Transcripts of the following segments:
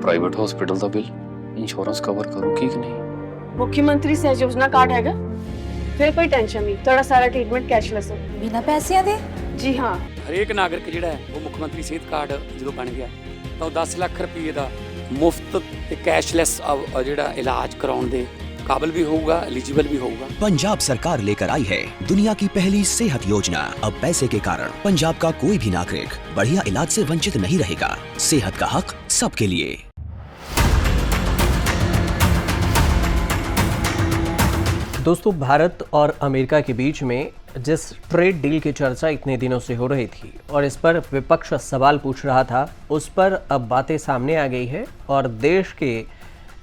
Private hospital ਦਾ bill insurance cover ਕਰੂਗੀ ਕਿ ਨਹੀਂ। मुख्यमंत्री सहज योजना कार्ड हैगा, फिर कोई टेंशन नहीं, थोड़ा सारा ट्रीटमेंट कैशलेस है। बिना पैसिਆਂ ਦੇ? जी हाँ, ਹਰੇਕ ਨਾਗਰਿਕ ਜਿਹੜਾ ਹੈ ਉਹ ਮੁੱਖ ਮੰਤਰੀ ਸਿਹਤ ਕਾਰਡ ਜਦੋਂ ਬਣ ਗਿਆ ਤਾਂ ਉਹ 10 ਲੱਖ ਰੁਪਏ ਦਾ ਮੁਫਤ ਤੇ ਕੈਸ਼ਲੈਸ ਜਿਹੜਾ ਇਲਾਜ ਕਰਾਉਣ ਦੇ काबिल भी होगा, एलिजिबल भी होगा। पंजाब सरकार लेकर आई है दुनिया की पहली सेहत योजना। अब पैसे के कारण पंजाब का कोई भी नागरिक बढ़िया इलाज से वंचित नहीं रहेगा। सेहत का हक सबके लिए। दोस्तों, भारत और अमेरिका के बीच में जिस ट्रेड डील की चर्चा इतने दिनों से हो रही थी और इस पर विपक्ष सवाल पूछ रहा था, उस पर अब बातें सामने आ गई है और देश के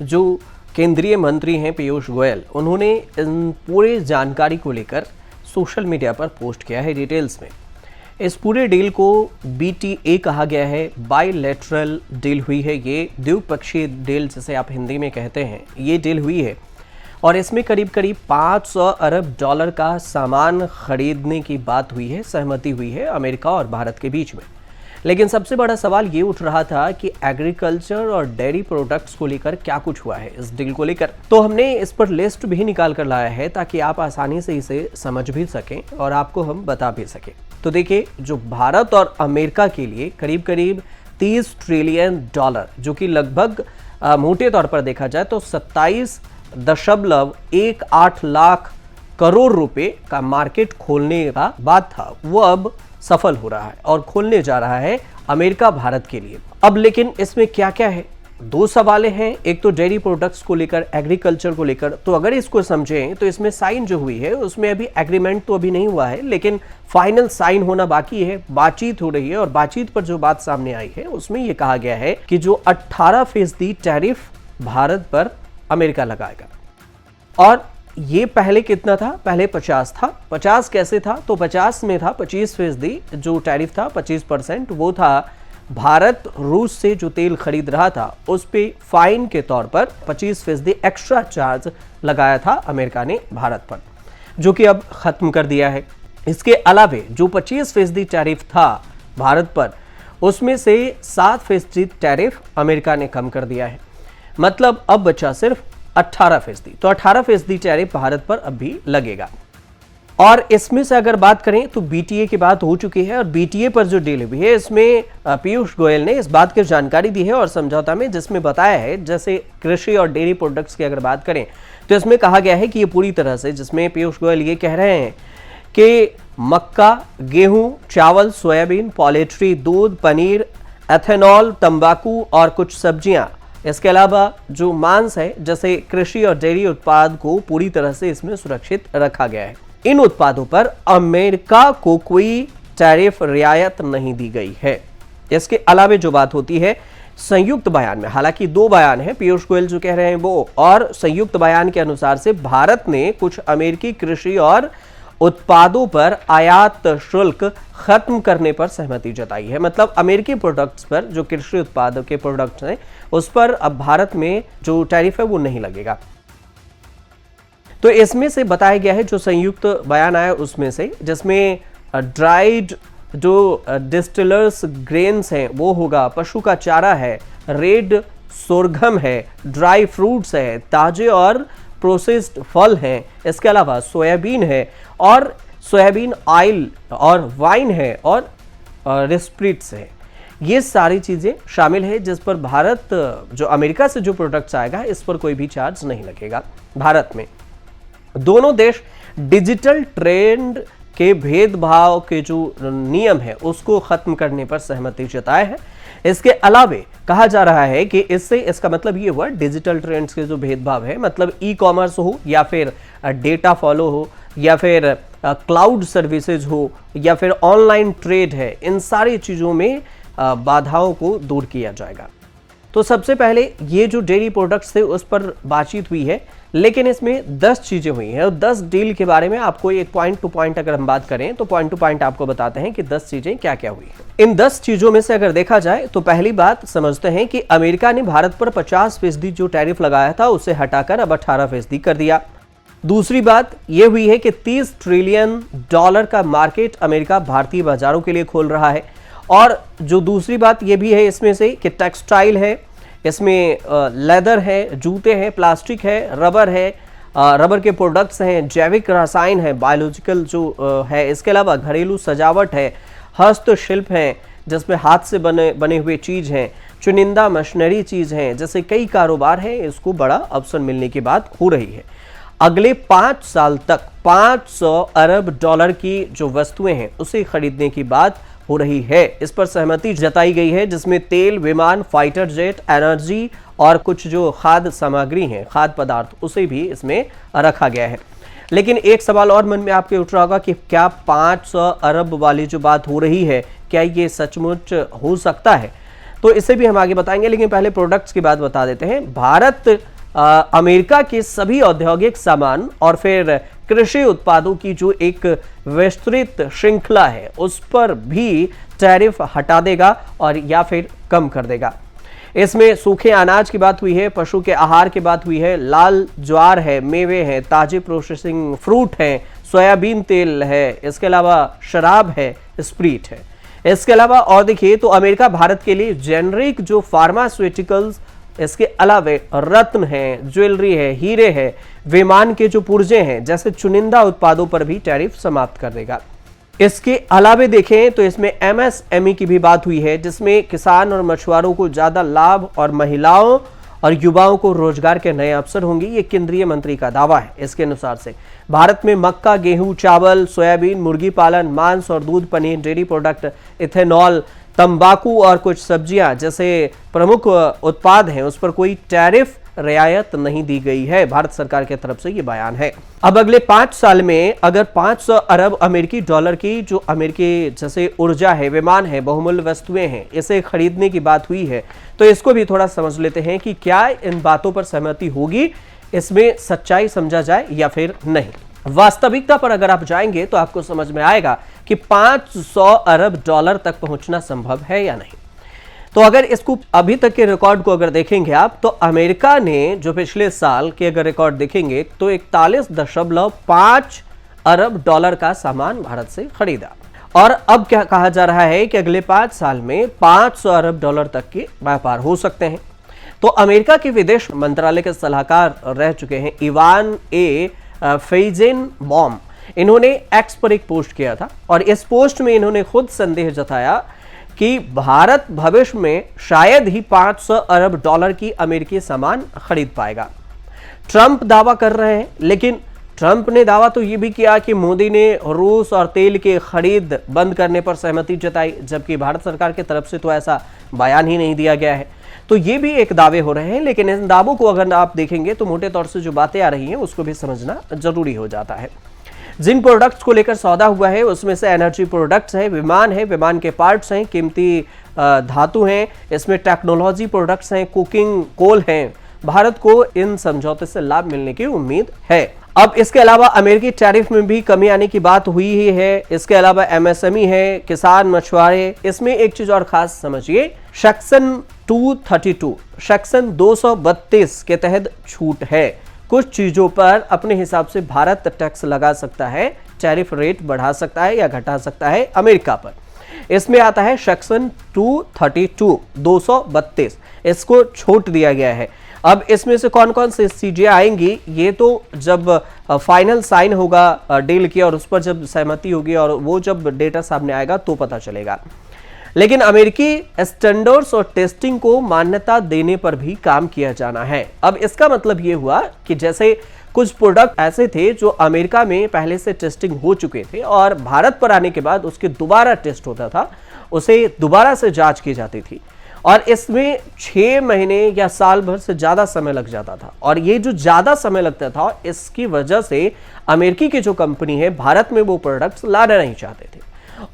जो केंद्रीय मंत्री हैं पीयूष गोयल, उन्होंने इन पूरे जानकारी को लेकर सोशल मीडिया पर पोस्ट किया है डिटेल्स में। इस पूरे डील को BTA कहा गया है, बायलैटरल डील हुई है। ये द्विपक्षीय डील जिसे आप हिंदी में कहते हैं, ये डील हुई है और इसमें करीब करीब 500 अरब डॉलर का सामान खरीदने की बात हुई है, सहमति हुई है अमेरिका और भारत के बीच में। लेकिन सबसे बड़ा सवाल ये उठ रहा था कि एग्रीकल्चर और डेयरी प्रोडक्ट्स को लेकर क्या कुछ हुआ है इस डील को लेकर। तो हमने इस पर लिस्ट भी निकाल कर लाया है ताकि आप आसानी से इसे समझ भी सकें और आपको हम बता भी सकें। तो देखिए, जो भारत और अमेरिका के लिए करीब करीब 30 ट्रिलियन डॉलर, जो कि लगभग मोटे तौर पर देखा जाए तो 27.18 लाख करोड़ रुपए का मार्केट खोलने का बात था, वो अब सफल हो रहा है और खोलने जा रहा है अमेरिका भारत के लिए। अब लेकिन इसमें क्या क्या है, दो सवाल हैं। एक तो डेयरी प्रोडक्ट्स को लेकर, एग्रीकल्चर को लेकर। तो अगर इसको समझें तो इसमें साइन जो हुई है उसमें अभी एग्रीमेंट तो अभी नहीं हुआ है, लेकिन फाइनल साइन होना बाकी है, बातचीत हो रही है। और बातचीत पर जो बात सामने आई है उसमें यह कहा गया है कि जो 18% टैरिफ भारत पर अमेरिका लगाएगा। और ये पहले कितना था? पहले 50 था। 50 कैसे था? तो 50 में था 25% जो टैरिफ था, 25% वो था भारत रूस से जो तेल खरीद रहा था उस पे फाइन के तौर पर 25% एक्स्ट्रा चार्ज लगाया था अमेरिका ने भारत पर, जो कि अब खत्म कर दिया है। इसके अलावे जो 25% टैरिफ था भारत पर, उसमें से 7% टैरिफ अमेरिका ने कम कर दिया है। मतलब अब बचा सिर्फ 18%। तो 18% टैरिफ भारत पर अब भी लगेगा। और इसमें से अगर बात करें तो BTA की बात हो चुकी है और BTA पर जो डील हुई है इसमें पीयूष गोयल ने इस बात की जानकारी दी है और समझौता में जिसमें बताया है, जैसे कृषि और डेयरी प्रोडक्ट्स की अगर बात करें तो इसमें कहा गया है कि ये पूरी तरह से, जिसमें पीयूष गोयल ये कह रहे हैं कि मक्का, गेहूं, चावल, सोयाबीन, पोल्ट्री, दूध, पनीर, एथेनॉल, तंबाकू और कुछ सब्जियां, इसके अलावा जो मांस है, जैसे कृषि और डेयरी उत्पाद को पूरी तरह से इसमें सुरक्षित रखा गया है। इन उत्पादों पर अमेरिका को कोई टैरिफ रियायत नहीं दी गई है। इसके अलावा जो बात होती है संयुक्त बयान में, हालांकि 2 बयान है पीयूष गोयल जो कह रहे हैं वो, और संयुक्त बयान के अनुसार से भारत ने कुछ अमेरिकी कृषि और उत्पादों पर आयात शुल्क खत्म करने पर सहमति जताई है। मतलब अमेरिकी प्रोडक्ट्स पर, जो कृषि उत्पादों के प्रोडक्ट्स हैं, उस पर अब भारत में जो टैरिफ है वो नहीं लगेगा। तो इसमें से बताया गया है, जो संयुक्त बयान आया उसमें से, जिसमें ड्राइड जो डिस्टिलर्स ग्रेन्स हैं वो होगा, पशु का चारा है, रेड सोरघम है, ड्राई फ्रूट्स है, ताजे और प्रोसेस्ड फल हैं, इसके अलावा सोयाबीन है और सोयाबीन ऑयल और वाइन है और स्प्रिट्स है। ये सारी चीज़ें शामिल है जिस पर भारत, जो अमेरिका से जो प्रोडक्ट्स आएगा इस पर कोई भी चार्ज नहीं लगेगा भारत में। दोनों देश डिजिटल ट्रेंड के भेदभाव के जो नियम है उसको खत्म करने पर सहमति जताए है। इसके अलावे कहा जा रहा है कि इससे, इसका मतलब ये हुआ डिजिटल ट्रेंड्स के जो भेदभाव है, मतलब ई-कॉमर्स हो या फिर डेटा फॉलो हो या फिर क्लाउड सर्विसेज हो या फिर ऑनलाइन ट्रेड है, इन सारी चीज़ों में बाधाओं को दूर किया जाएगा। तो सबसे पहले ये जो डेयरी प्रोडक्ट्स थे उस पर बातचीत हुई है, लेकिन इसमें 10 चीज़ें हुई हैं और 10 डील के बारे में आपको एक पॉइंट टू पॉइंट अगर हम बात करें तो पॉइंट टू पॉइंट आपको बताते हैं कि 10 चीज़ें क्या क्या हुई हैं। इन 10 चीज़ों में से अगर देखा जाए तो पहली बात समझते हैं कि अमेरिका ने भारत पर 50% जो टैरिफ लगाया था उसे हटाकर अब 18% कर दिया। दूसरी बात यह हुई है कि $30 ट्रिलियन का मार्केट अमेरिका भारतीय बाजारों के लिए खोल रहा है। और जो दूसरी बात यह भी है इसमें से कि टेक्सटाइल है, इसमें लेदर है, जूते हैं, प्लास्टिक है, रबर है, रबर के प्रोडक्ट्स हैं, जैविक रसायन है, बायोलॉजिकल जो है, इसके अलावा घरेलू सजावट है, हस्तशिल्प है जिसमें हाथ से बने हुए चीज हैं, चुनिंदा मशीनरी चीज हैं, जैसे कई कारोबार हैं। इसको बड़ा अवसर मिलने की बात हो रही है। अगले 5 साल तक 500 अरब डॉलर की जो वस्तुएं हैं उसे खरीदने की बात हो रही है। इस पर सहमति जताई गई है, जिसमें तेल, विमान, फाइटर जेट, एनर्जी और कुछ जो खाद्य सामग्री हैं, खाद्य पदार्थ, उसे भी इसमें रखा गया है। लेकिन एक सवाल और मन में आपके उठ रहा होगा कि क्या 500 अरब वाली जो बात हो रही है, क्या ये सचमुच हो सकता है? तो इसे भी हम आगे बताएंगे, लेकिन पहले प्रोडक्ट्स की बात बता देते हैं। भारत अमेरिका के सभी औद्योगिक सामान और फिर कृषि उत्पादों की जो एक विस्तृत श्रृंखला है उस पर भी टैरिफ हटा देगा और या फिर कम कर देगा। इसमें सूखे अनाज की बात हुई है, पशु के आहार की बात हुई है, लाल ज्वार है, मेवे हैं, ताजे प्रोसेसिंग फ्रूट हैं, सोयाबीन तेल है, इसके अलावा शराब है, स्प्रीट है। इसके अलावा और देखिए तो अमेरिका भारत के लिए जेनरिक जो फार्मास्यूटिकल्स, इसके अलावा रत्न है, ज्वेलरी है, हीरे है, विमान के जो पुर्जे हैं, जैसे चुनिंदा उत्पादों पर भी टैरिफ समाप्त कर देगा। इसके अलावा देखें तो इसमें MSME की भी बात हुई है, जिसमें किसान और मछुआरों को ज्यादा लाभ और महिलाओं और युवाओं को रोजगार के नए अवसर होंगे, ये केंद्रीय मंत्री का दावा है। इसके अनुसार से भारत में मक्का, गेहूं, चावल, सोयाबीन, मुर्गी पालन, मांस और दूध, पनीर, डेयरी प्रोडक्ट, इथेनॉल, तंबाकू और कुछ सब्जियां जैसे प्रमुख उत्पाद हैं उस पर कोई टैरिफ रियायत नहीं दी गई है। भारत सरकार की तरफ से ये बयान है। अब अगले 5 साल में अगर 500 अरब अमेरिकी डॉलर की जो अमेरिकी जैसे ऊर्जा है, विमान है, बहुमूल्य वस्तुएं हैं, इसे खरीदने की बात हुई है, तो इसको भी थोड़ा समझ लेते हैं कि क्या इन बातों पर सहमति होगी, इसमें सच्चाई समझा जाए या फिर नहीं। वास्तविकता पर अगर आप जाएंगे तो आपको समझ में आएगा कि 500 अरब डॉलर तक पहुंचना संभव है या नहीं। तो अगर इसको अभी तक के रिकॉर्ड को अगर देखेंगे आप, तो अमेरिका ने जो पिछले साल के अगर रिकॉर्ड देखेंगे तो 41.5 अरब डॉलर का सामान भारत से खरीदा। और अब क्या कहा जा रहा है कि अगले 5 साल में 500 अरब डॉलर तक के व्यापार हो सकते हैं। तो अमेरिका के विदेश मंत्रालय के सलाहकार रह चुके हैं इवान फेइजेनबॉम, इन्होंने एक्स पर एक पोस्ट किया था और इस पोस्ट में इन्होंने खुद संदेह जताया कि भारत भविष्य में शायद ही 500 अरब डॉलर की अमेरिकी सामान खरीद पाएगा। ट्रंप दावा कर रहे हैं, लेकिन ट्रंप ने दावा तो ये भी किया कि मोदी ने रूस और तेल के खरीद बंद करने पर सहमति जताई, जबकि भारत सरकार की तरफ से तो ऐसा बयान ही नहीं दिया गया है। तो ये भी एक दावे हो रहे हैं, लेकिन इन दावों को अगर आप देखेंगे तो मोटे तौर से जो बातें आ रही हैं उसको भी समझना जरूरी हो जाता है। जिन प्रोडक्ट्स को लेकर सौदा हुआ है उसमें से एनर्जी प्रोडक्ट्स है, विमान के पार्ट्स हैं, कीमती धातु हैं, इसमें टेक्नोलॉजी प्रोडक्ट्स हैं, कुकिंग कोल हैं। भारत को इन समझौते से लाभ मिलने की उम्मीद है। अब इसके अलावा अमेरिकी टैरिफ में भी कमी आने की बात हुई ही है। इसके अलावा MSME है, किसान, मछुआरे। इसमें एक चीज और खास समझिए, सेक्शन 232, सेक्शन 232 के तहत छूट है। कुछ चीजों पर अपने हिसाब से भारत टैक्स लगा सकता है, टैरिफ रेट बढ़ा सकता है या घटा सकता है अमेरिका पर। इसमें आता है सेक्शन 232, 232, इसको छूट दिया गया है। अब इसमें से कौन कौन से चीजें आएंगी ये तो जब फाइनल साइन होगा डील की और उस पर जब सहमति होगी और वो जब डेटा सामने आएगा तो पता चलेगा। लेकिन अमेरिकी स्टैंडर्ड्स और टेस्टिंग को मान्यता देने पर भी काम किया जाना है। अब इसका मतलब ये हुआ कि जैसे कुछ प्रोडक्ट ऐसे थे जो अमेरिका में पहले से टेस्टिंग हो चुके थे और भारत पर आने के बाद उसके दोबारा टेस्ट होता था, उसे दोबारा से जांच की जाती थी और इसमें 6 महीने या साल भर से ज्यादा समय लग जाता था। और ये जो ज्यादा समय लगता था इसकी वजह से अमेरिकी की जो कंपनी है भारत में वो प्रोडक्ट्स लाना नहीं चाहते थे।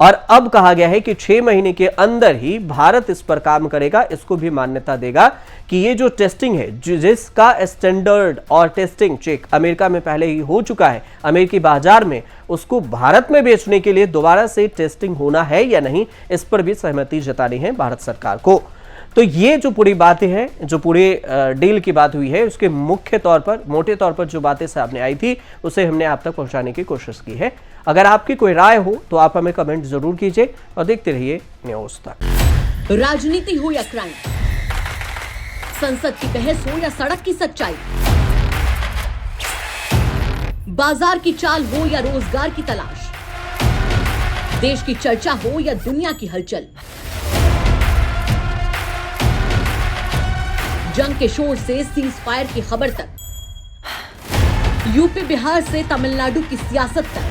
और अब कहा गया है कि 6 महीने के अंदर ही भारत इस पर काम करेगा, इसको भी मान्यता देगा कि ये जो टेस्टिंग है, जिसका स्टैंडर्ड और टेस्टिंग चेक अमेरिका में पहले ही हो चुका है अमेरिकी बाजार में, उसको भारत में बेचने के लिए दोबारा से टेस्टिंग होना है या नहीं, इस पर भी सहमति जतानी है भारत सरकार को। तो ये जो पूरी बातें हैं, जो पूरे डील की बात हुई है, उसके मोटे तौर पर जो बातें सामने आई थी उसे हमने आप तक पहुंचाने की कोशिश की है। अगर आपकी कोई राय हो तो आप हमें कमेंट जरूर कीजिए और देखते रहिए न्यूज़ तक। राजनीति हो या क्राइम, संसद की बहस हो या सड़क की सच्चाई, बाजार की चाल हो या रोजगार की तलाश, देश की चर्चा हो या दुनिया की हलचल, जंग के शोर से सीज फायर की खबर तक, यूपी बिहार से तमिलनाडु की सियासत तक,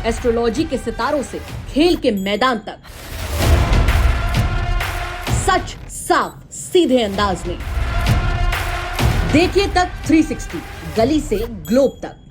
एस्ट्रोलॉजी के सितारों से खेल के मैदान तक, सच साफ सीधे अंदाज में। देखिए तक 360, गली से ग्लोब तक।